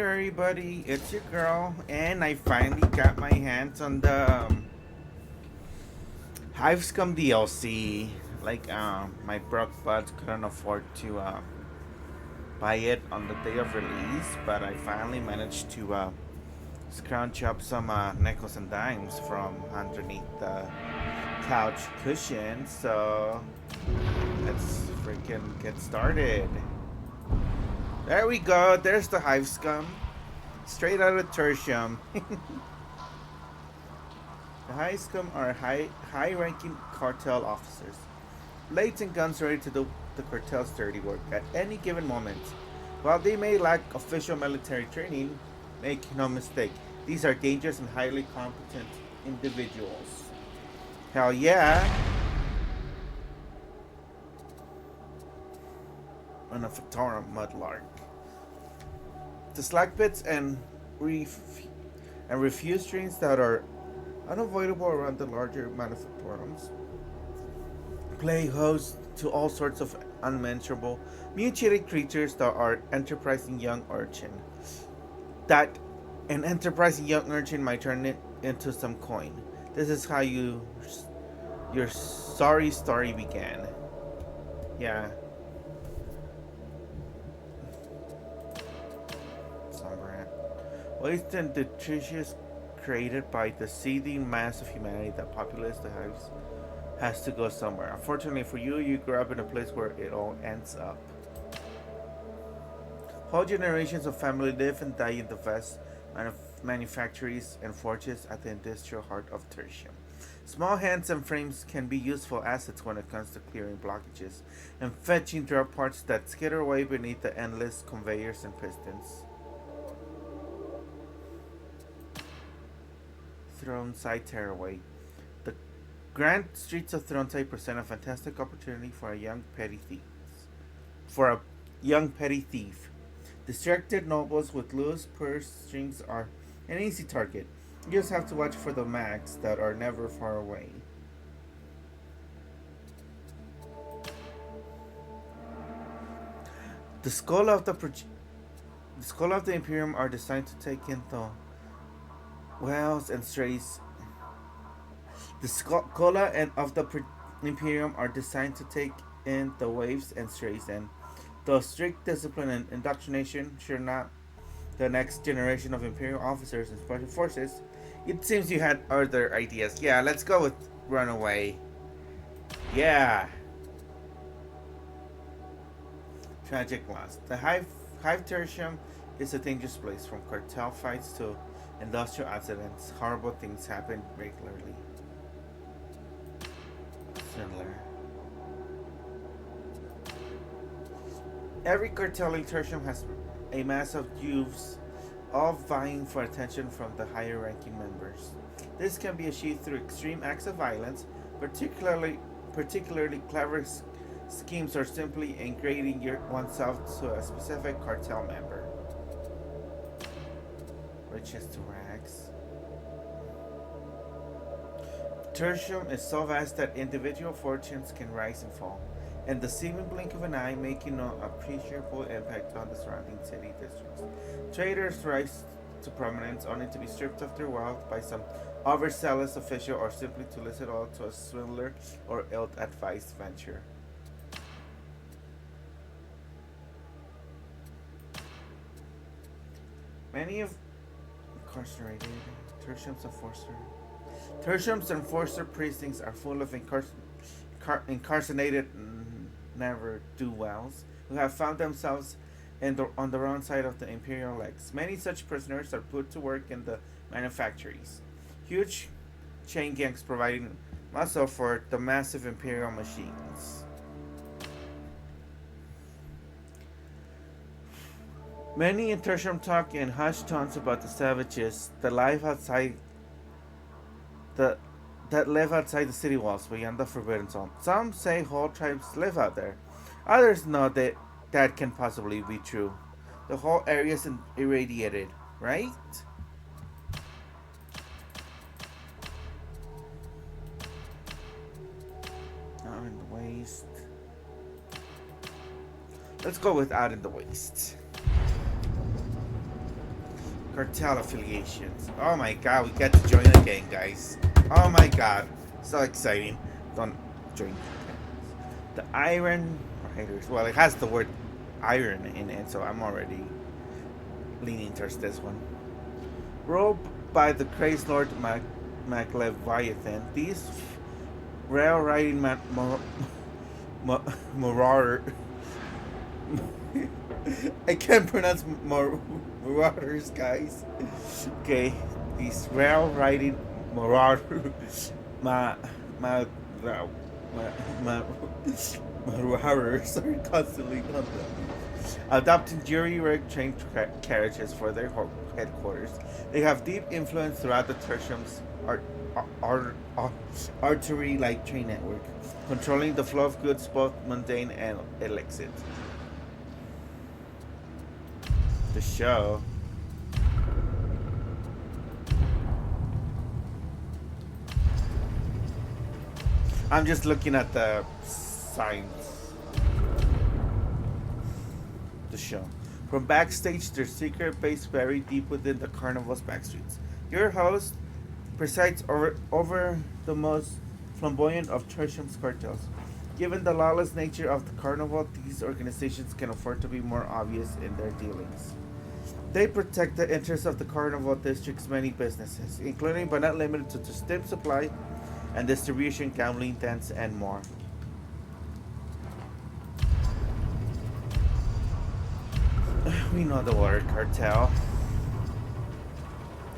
Everybody, it's your girl, and I finally got my hands on the Hivescum DLC. My broke buds couldn't afford to buy it on the day of release, but I finally managed to scrounge up some nickels and dimes from underneath the couch cushion. So let's freaking get started. There we go. There's the Hivescum, straight out of tertium. The hivescum are high-ranking cartel officers, blatant guns ready to do the cartel's dirty work at any given moment. While they may lack official military training, make no mistake, these are dangerous and highly competent individuals. Hell yeah! On a Fatorum mudlark. The slack pits and refuse trains that are unavoidable around the larger manufactorums play host to all sorts of unmentionable, mutated creatures that are enterprising young urchin. That an enterprising young urchin might turn it into some coin. This is how your sorry story began. Yeah. Some rat. Waste and nutritious created by the seething mass of humanity that populates the hives has to go somewhere. Unfortunately for you, you grew up in a place where it all ends up. Whole generations of family live and die in the vast manufactories and forges at the industrial heart of tertium. Small hands and frames can be useful assets when it comes to clearing blockages and fetching drop parts that skitter away beneath the endless conveyors and pistons. Throneside Tearaway. The grand streets of Throneside present a fantastic opportunity for a young petty thief. Distracted nobles with loose purse strings are an easy target. You just have to watch for the mags that are never far away. The skull of the skull of the Imperium are designed to take in the wells and strays. The Cola and of the Imperium are designed to take in the waves and strays, and though strict discipline and indoctrination sure not the next generation of Imperial officers and special forces, it seems you had other ideas. Yeah, let's go with Runaway. Yeah. Tragic loss. The Hive Tertium is a dangerous place, from cartel fights to industrial accidents. Horrible things happen regularly. Similar. Every cartel in Tertium has a mass of youths, all vying for attention from the higher ranking members. This can be achieved through extreme acts of violence, particularly clever schemes, or simply engrading oneself to a specific cartel member. Riches to rags. Tertium is so vast that individual fortunes can rise and fall, in the seeming blink of an eye, making no appreciable impact on the surrounding city districts. Traders rise to prominence only to be stripped of their wealth by some overzealous official, or simply to lose it all to a swindler or ill-advised venture. Many of incarcerated Tertium's enforcer precincts are full of incarcerated never-do-wells who have found themselves on the wrong side of the imperial legs. Many such prisoners are put to work in the manufactories, huge chain gangs providing muscle for the massive imperial machines. Many in Tertium talk in hushed tones about the savages that live outside the city walls beyond the Forbidden Zone. Some say whole tribes live out there. Others know that can possibly be true. The whole area is irradiated, right? Out in the waste. Let's go with out in the waste. Cartel affiliations. Oh my god, we get to join a gang, guys. Oh my god, so exciting. Don't join. The Iron Riders. Well, it has the word iron in it, so I'm already leaning towards this one. Ruled by the crazed Lord MacLeviathan, these rail riding marauder. I can't pronounce marauders, guys. Okay, these rail riding marauders, ma ma ma ma marauders are constantly on them, adopting jury-rigged train carriages for their headquarters. They have deep influence throughout the tertium's artery-like train network, controlling the flow of goods, both mundane and illicit. The show. I'm just looking at the signs. The show. From backstage, their secret base buried deep within the carnival's backstreets. Your host presides over the most flamboyant of Tertium's cartels. Given the lawless nature of the carnival, these organizations can afford to be more obvious in their dealings. They protect the interests of the carnival district's many businesses, including but not limited to the stamp supply and distribution, gambling dens, and more. We know the word cartel.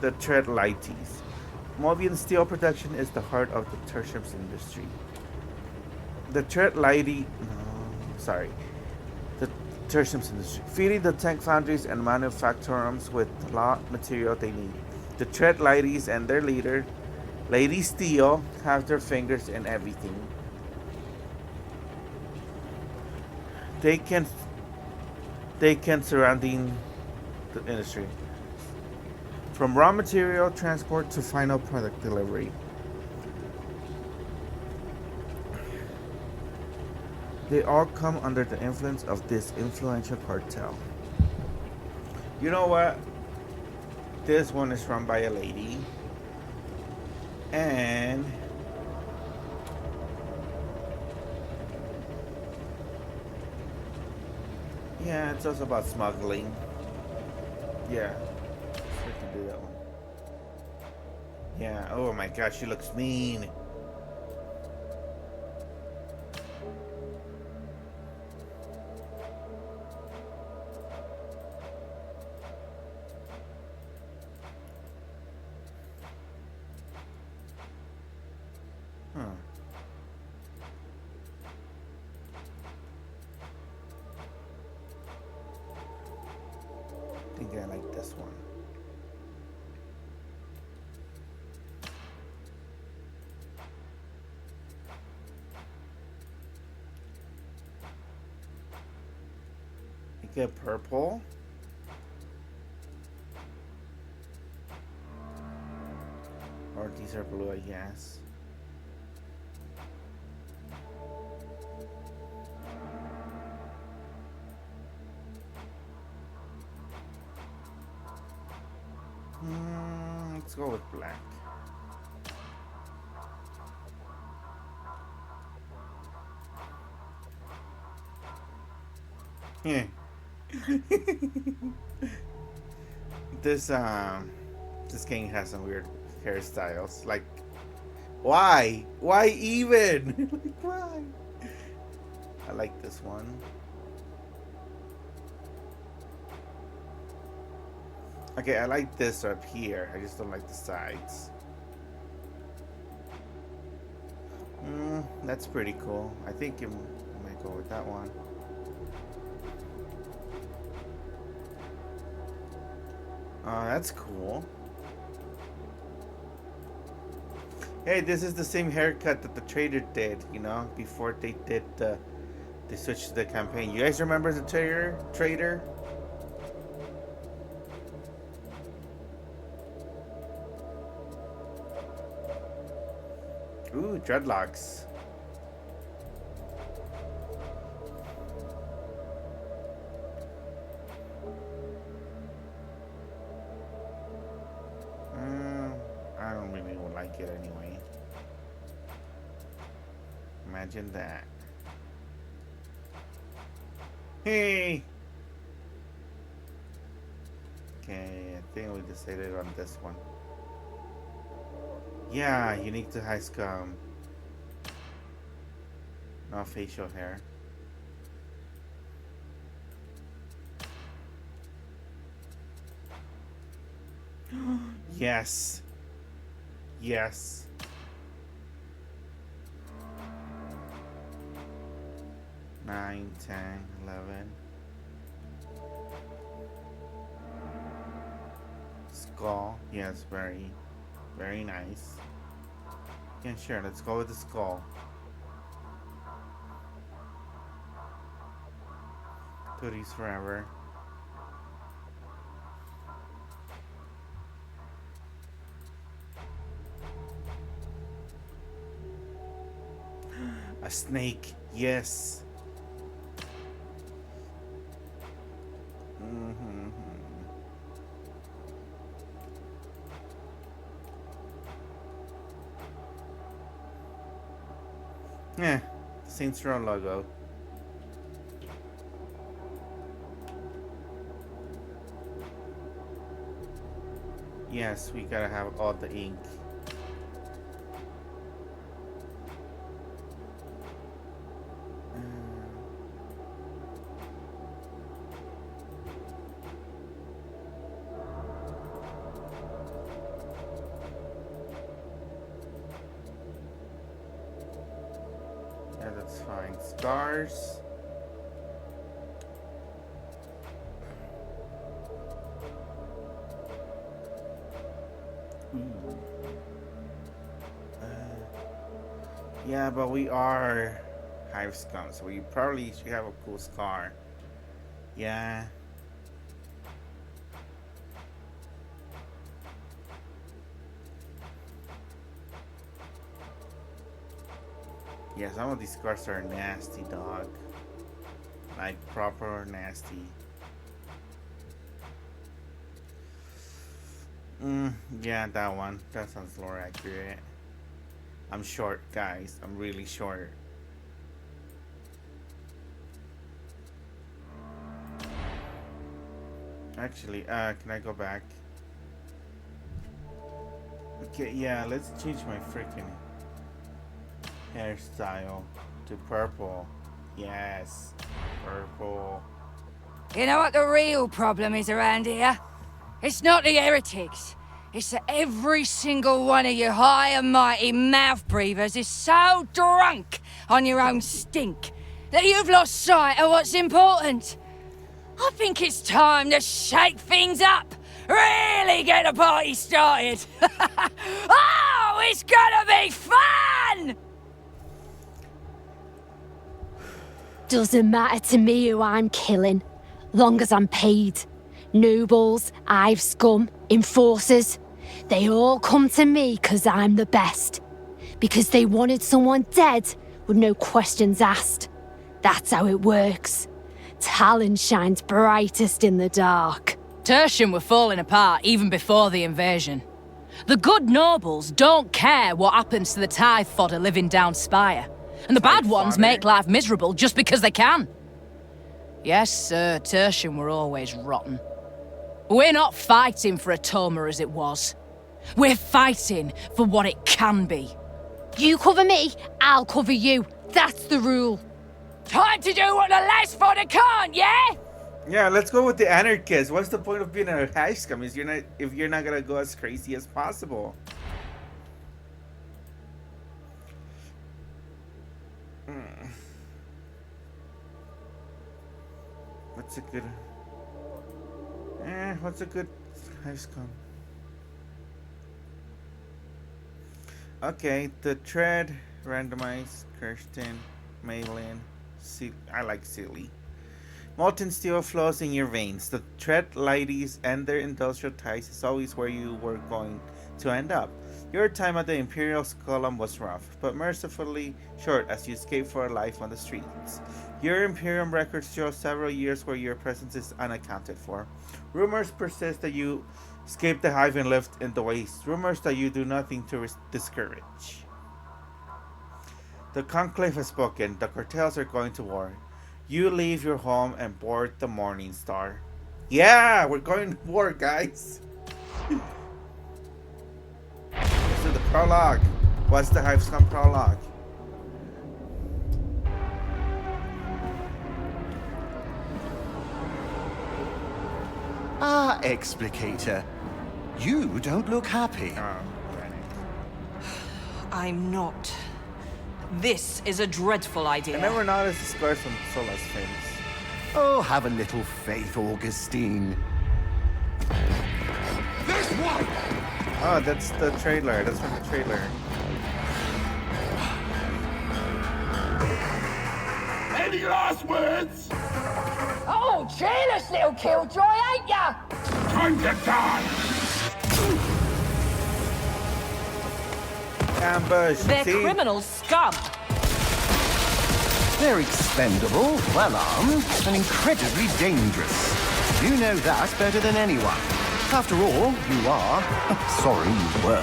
The Treadlighties. Mobian steel production is the heart of the tertium's industry. The Treadlighty. No, sorry. The tertium's industry. Feeding the tank foundries and manufacturers with the raw material they need. The Treadlighties and their leader, Lady Steel, have their fingers in everything. They can surrounding the industry. From raw material transport to final product delivery. They all come under the influence of this influential cartel. You know what? This one is run by a lady. And yeah, it's also about smuggling. Yeah, we can do that one. Yeah, oh my gosh, she looks mean. Huh. I think I like this one. You get purple. Or these are blue, I guess. Let's go with black. Yeah. this this gang has some weird hairstyles. Like, why? Why even? Like, why? I like this one. Okay, I like this up here. I just don't like the sides. That's pretty cool. I think I might go with that one. That's cool. Hey, this is the same haircut that the trader did, you know, before they did they switched to the campaign. You guys remember the trader? Ooh, dreadlocks. like it anyway. Imagine that. Hey! Okay, I think we decided on this one. Yeah, unique to hivescum. No facial hair. Yes. Yes. Nine, 10, 11. Skull. Yes, very, very nice. Yeah, sure. Let's go with the skull. Tooties forever. A snake. Yes. Mm-hmm. Yeah, Saints Row logo. Yes, we gotta have all the ink. Yeah, that's fine. Scars. Yeah, but we are hivescum, so we probably should have a cool scar. Yeah. Yeah, some of these scars are nasty, dog. Like, proper nasty. Yeah, that one. That sounds more accurate. I'm short, guys. I'm really short. Actually, can I go back? Okay, yeah, let's change my freaking hairstyle to purple. Yes, purple. You know what the real problem is around here? It's not the heretics. It's that every single one of you high and mighty mouth breathers is so drunk on your own stink that you've lost sight of what's important. I think it's time to shake things up. Really get the party started. Oh, it's gonna be fun! Doesn't matter to me who I'm killing, long as I'm paid. Nobles, hivescum, enforcers, they all come to me because I'm the best. Because they wanted someone dead with no questions asked. That's how it works. Talon shines brightest in the dark. Tertium were falling apart even before the invasion. The good nobles don't care what happens to the tithe fodder living down Spire. And the bad ones make life miserable just because they can. Yes, sir, Tertium were always rotten. We're not fighting for Atoma as it was. We're fighting for what it can be. You cover me, I'll cover you. That's the rule. Time to do what the last fodder can't, yeah? Yeah, let's go with the anarchist. What's the point of being a hivescum if you're not gonna go as crazy as possible? What's a good? What's a good hivescum? Okay, the Tread, Randomized, Kirsten, Maylin, I like Silly. Molten steel flows in your veins. The Tread ladies and their industrial ties is always where you were going to end up. Your time at the Imperial Column was rough, but mercifully short as you escaped for a life on the streets. Your Imperium records show several years where your presence is unaccounted for. Rumors persist that you Escape the hive and left in the waste. Rumors that you do nothing to discourage. The conclave has spoken. The cartels are going to war. You leave your home and board the Morning Star. Yeah, we're going to war, guys. Let's do the prologue. What's the hivescum prologue? Ah, Explicator. You don't look happy. I'm not. This is a dreadful idea. I never noticed the scars on Sola's face. Oh, have a little faith, Augustine. This one! Oh, that's the trailer. That's from the trailer. Any last words? Oh, jealous little killjoy, ain't ya? Time to die! Ambush. They're See? criminal scum. They're expendable, well-armed, and incredibly dangerous. You know that better than anyone. After all, you are, sorry you were,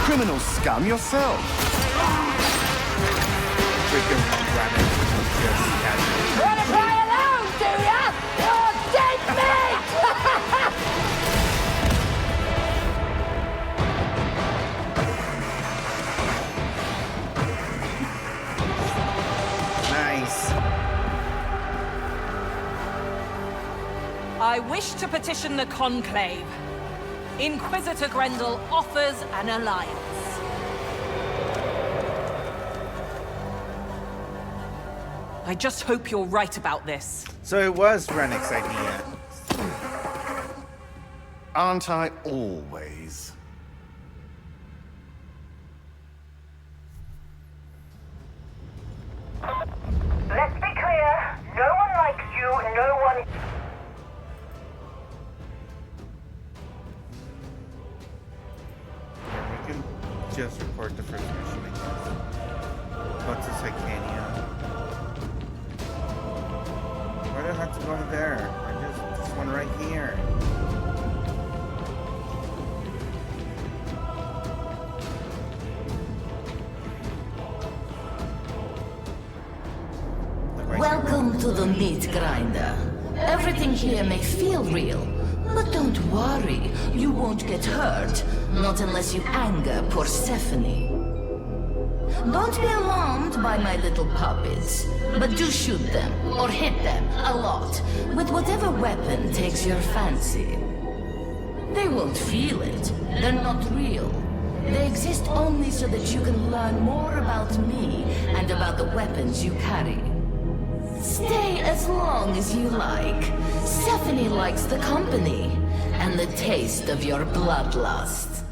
criminal scum yourself. Freaking planet. Wanna play alone, do ya? You're dead meat! Nice. I wish to petition the Conclave. Inquisitor Grendel offers an alliance. I just hope you're right about this. So it was Rennick's idea. Aren't I always? Let's be clear. No one likes you, no one... We can just record the first mission, I guess. What's this Icania? Why do I have to go there? I just this one right here. Welcome to the meat grinder. Everything here may feel real, but don't worry, you won't get hurt. Not unless you anger Persephone. Don't be alarmed by my little puppets, but do shoot them, or hit them, a lot, with whatever weapon takes your fancy. They won't feel it. They're not real. They exist only so that you can learn more about me and about the weapons you carry. Stay as long as you like. Stephanie likes the company and the taste of your bloodlust.